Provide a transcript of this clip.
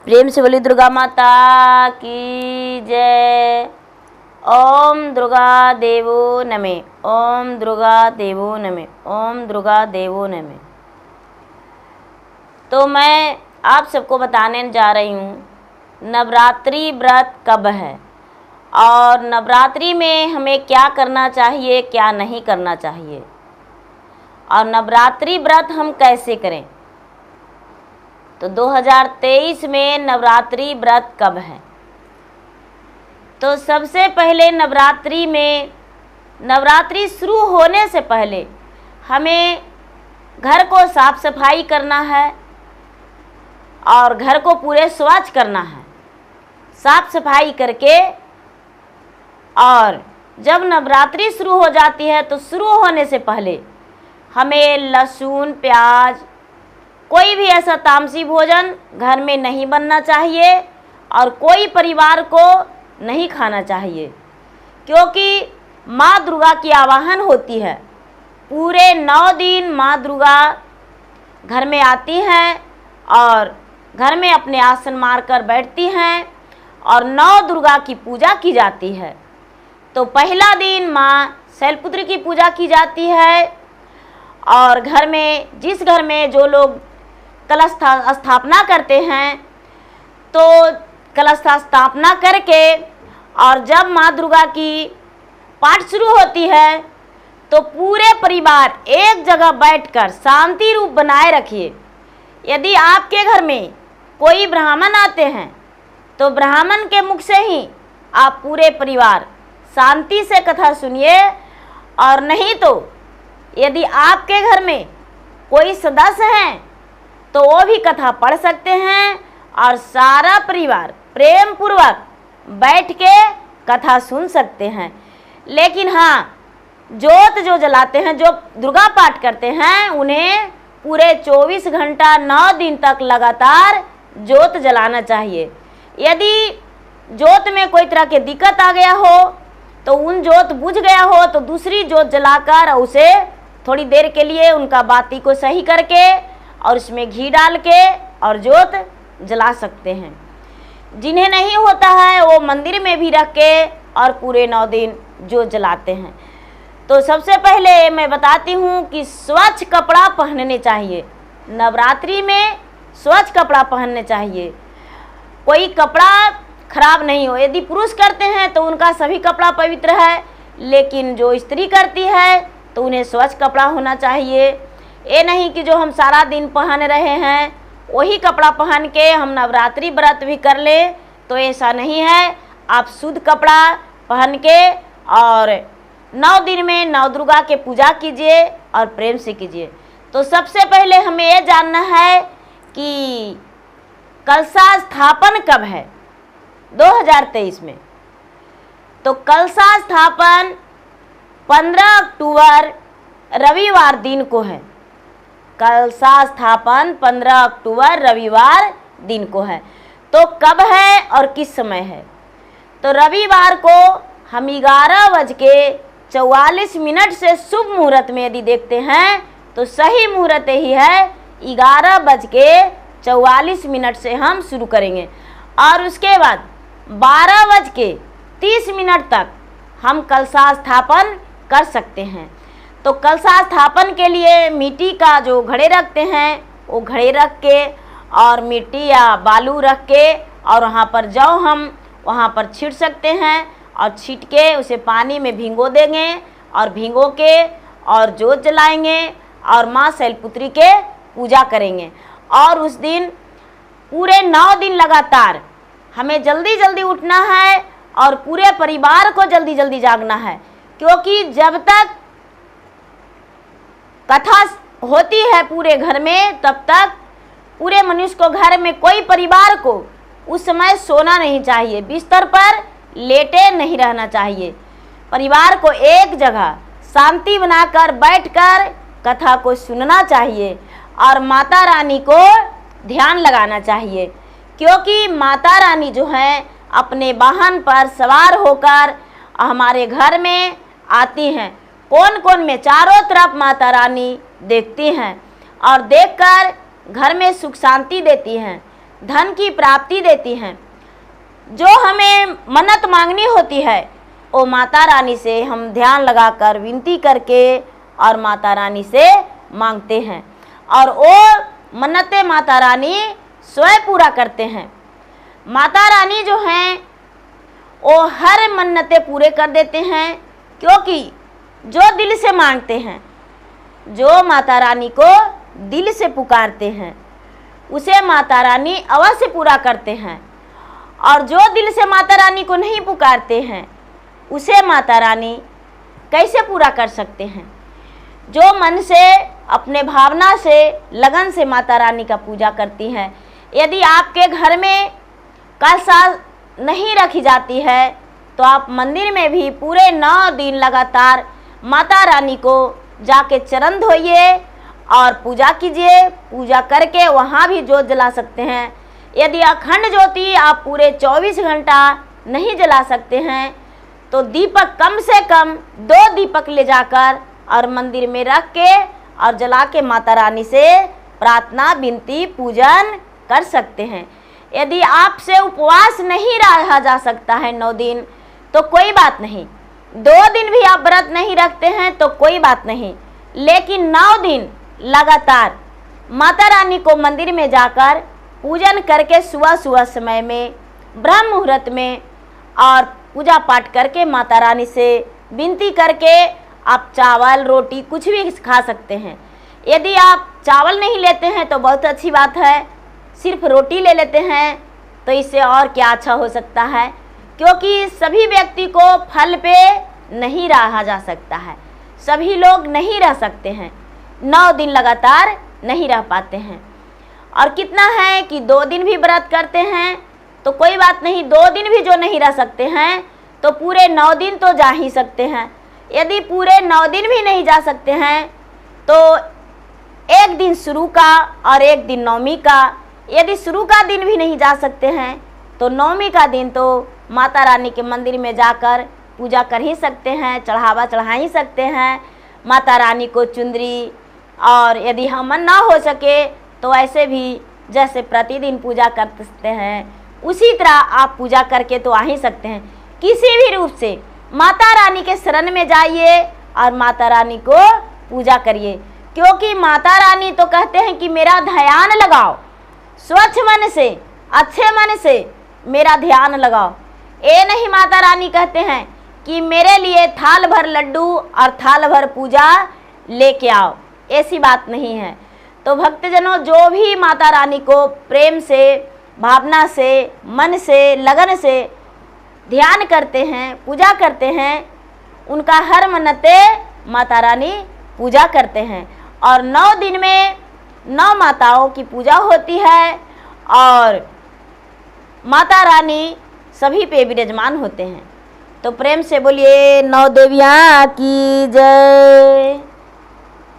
प्रेम से बोली दुर्गा माता की जय। ओम दुर्गा देवो नमः। ओम दुर्गा देवो नमः। ओम दुर्गा देवो नमः। तो मैं आप सबको बताने जा रही हूँ नवरात्रि व्रत कब है और नवरात्रि में हमें क्या करना चाहिए, क्या नहीं करना चाहिए, और नवरात्रि व्रत हम कैसे करें। तो 2023 में नवरात्रि व्रत कब है? तो सबसे पहले नवरात्रि शुरू होने से पहले हमें घर को साफ सफाई करना है और घर को पूरे स्वच्छ करना है। साफ सफाई करके और जब नवरात्रि शुरू हो जाती है तो शुरू होने से पहले हमें लहसुन, प्याज, कोई भी ऐसा तामसी भोजन घर में नहीं बनना चाहिए और कोई परिवार को नहीं खाना चाहिए, क्योंकि माँ दुर्गा की आवाहन होती है। पूरे 9 दिन माँ दुर्गा घर में आती हैं और घर में अपने आसन मारकर बैठती हैं और 9 दुर्गा की पूजा की जाती है। तो पहला दिन माँ शैलपुत्री की पूजा की जाती है और घर में जिस घर में जो लोग कलश स्थापना करते हैं तो कलश स्थापना करके और जब माँ दुर्गा की पाठ शुरू होती है तो पूरे परिवार एक जगह बैठकर शांति रूप बनाए रखिए। यदि आपके घर में कोई ब्राह्मण आते हैं तो ब्राह्मण के मुख से ही आप पूरे परिवार शांति से कथा सुनिए, और नहीं तो यदि आपके घर में कोई सदस्य हैं तो वो भी कथा पढ़ सकते हैं और सारा परिवार प्रेम पूर्वक बैठ के कथा सुन सकते हैं। लेकिन हाँ, जोत जो जलाते हैं, जो दुर्गा पाठ करते हैं, उन्हें पूरे 24 घंटा 9 दिन तक लगातार जोत जलाना चाहिए। यदि जोत में कोई तरह की दिक्कत आ गया हो तो उन जोत बुझ गया हो तो दूसरी जोत जलाकर उसे थोड़ी देर के लिए उनका बाती को सही करके और उसमें घी डाल के और जोत जला सकते हैं। जिन्हें नहीं होता है वो मंदिर में भी रख के और पूरे 9 दिन जोत जलाते हैं। तो सबसे पहले मैं बताती हूँ कि स्वच्छ कपड़ा पहनने चाहिए। नवरात्रि में स्वच्छ कपड़ा पहनने चाहिए, कोई कपड़ा खराब नहीं हो। यदि पुरुष करते हैं तो उनका सभी कपड़ा पवित्र है, लेकिन जो स्त्री करती है तो उन्हें स्वच्छ कपड़ा होना चाहिए। ये नहीं कि जो हम सारा दिन पहन रहे हैं वही कपड़ा पहन के हम नवरात्रि व्रत भी कर ले, तो ऐसा नहीं है। आप शुद्ध कपड़ा पहन के और 9 दिन में 9 दुर्गा के पूजा कीजिए और प्रेम से कीजिए। तो सबसे पहले हमें ये जानना है कि कलशा स्थापन कब है 2023 में। तो कलशा स्थापन 15 अक्टूबर रविवार दिन को है। कलशा स्थापन 15 अक्टूबर रविवार दिन को है। तो कब है और किस समय है? तो रविवार को हम 11:44 से शुभ मुहूर्त में यदि देखते हैं तो सही मुहूर्त ही है 11:44 से हम शुरू करेंगे और उसके बाद 12:30 तक हम कलशा स्थापन कर सकते हैं। तो कलशा स्थापन के लिए मिट्टी का जो घड़े रखते हैं वो घड़े रख के और मिट्टी या बालू रख के और वहाँ पर जौ हम वहाँ पर छीट सकते हैं और छीट के उसे पानी में भिगो देंगे और भिगो के और जोत जलाएंगे और माँ शैलपुत्री के पूजा करेंगे। और उस दिन पूरे 9 दिन लगातार हमें जल्दी जल्दी उठना है और पूरे परिवार को जल्दी जल्दी जागना है, क्योंकि जब तक कथा होती है पूरे घर में तब तक पूरे मनुष्य को, घर में कोई परिवार को उस समय सोना नहीं चाहिए, बिस्तर पर लेटे नहीं रहना चाहिए। परिवार को एक जगह शांति बनाकर बैठकर कथा को सुनना चाहिए और माता रानी को ध्यान लगाना चाहिए, क्योंकि माता रानी जो है अपने वाहन पर सवार होकर हमारे घर में आती हैं। कौन कौन में चारों तरफ माता रानी देखती हैं और देखकर घर में सुख शांति देती हैं। धन की प्राप्ति देती हैं। जो हमें मन्नत मांगनी होती है वो माता रानी से हम ध्यान लगाकर विनती करके और माता रानी से मांगते हैं और वो मन्नतें माता रानी स्वयं पूरा करते हैं। माता रानी जो हैं वो हर मन्नतें पूरे कर देते हैं, क्योंकि जो दिल से मांगते हैं, जो माता रानी को दिल से पुकारते हैं, उसे माता रानी अवश्य पूरा करते हैं। और जो दिल से माता रानी को नहीं पुकारते हैं उसे माता रानी कैसे पूरा कर सकते हैं। जो मन से, अपने भावना से, लगन से माता रानी का पूजा करती हैं। यदि आपके घर में कलशा नहीं रखी जाती है तो आप मंदिर में भी पूरे 9 दिन लगातार माता रानी को जाके चरण धोइए और पूजा कीजिए। पूजा करके वहाँ भी जोत जला सकते हैं। यदि अखंड ज्योति आप पूरे 24 घंटा नहीं जला सकते हैं तो दीपक कम से कम 2 दीपक ले जाकर और मंदिर में रख के और जला के माता रानी से प्रार्थना, विनती, पूजन कर सकते हैं। यदि आपसे उपवास नहीं रहा जा सकता है 9 दिन तो कोई बात नहीं, 2 दिन भी आप व्रत नहीं रखते हैं तो कोई बात नहीं, लेकिन 9 दिन लगातार माता रानी को मंदिर में जाकर पूजन करके सुबह समय में ब्रह्म मुहूर्त में और पूजा पाठ करके माता रानी से विनती करके आप चावल, रोटी कुछ भी खा सकते हैं। यदि आप चावल नहीं लेते हैं तो बहुत अच्छी बात है, सिर्फ रोटी ले लेते हैं तो इससे और क्या अच्छा हो सकता है, क्योंकि सभी व्यक्ति को फल पे नहीं रहा जा सकता है। सभी लोग नहीं रह सकते हैं, 9 दिन लगातार नहीं रह पाते हैं। और कितना है कि 2 दिन भी व्रत करते हैं तो कोई बात नहीं, 2 दिन भी जो नहीं रह सकते हैं तो पूरे 9 दिन तो जा ही सकते हैं। यदि पूरे 9 दिन भी नहीं जा सकते हैं तो एक दिन शुरू का और एक दिन नवमी का, यदि शुरू का दिन भी नहीं जा सकते हैं तो नवमी का दिन तो माता रानी के मंदिर में जाकर पूजा कर ही सकते हैं, चढ़ावा चढ़ा ही सकते हैं माता रानी को चुंदरी। और यदि हवन ना हो सके तो ऐसे भी जैसे प्रतिदिन पूजा कर सकते हैं उसी तरह आप पूजा करके तो आ ही सकते हैं। किसी भी रूप से माता रानी के शरण में जाइए और माता रानी को पूजा करिए, क्योंकि माता रानी तो कहते हैं कि मेरा ध्यान लगाओ, स्वच्छ मन से, अच्छे मन से मेरा ध्यान लगाओ। ये नहीं माता रानी कहते हैं कि मेरे लिए थाल भर लड्डू और थाल भर पूजा लेके आओ, ऐसी बात नहीं है। तो भक्तजनों, जो भी माता रानी को प्रेम से, भावना से, मन से, लगन से ध्यान करते हैं, पूजा करते हैं, उनका हर मन्नतें माता रानी पूजा करते हैं। और 9 दिन में 9 माताओं की पूजा होती है और माता रानी सभी पे विराजमान होते हैं। तो प्रेम से बोलिए 9 देवियाँ की जय।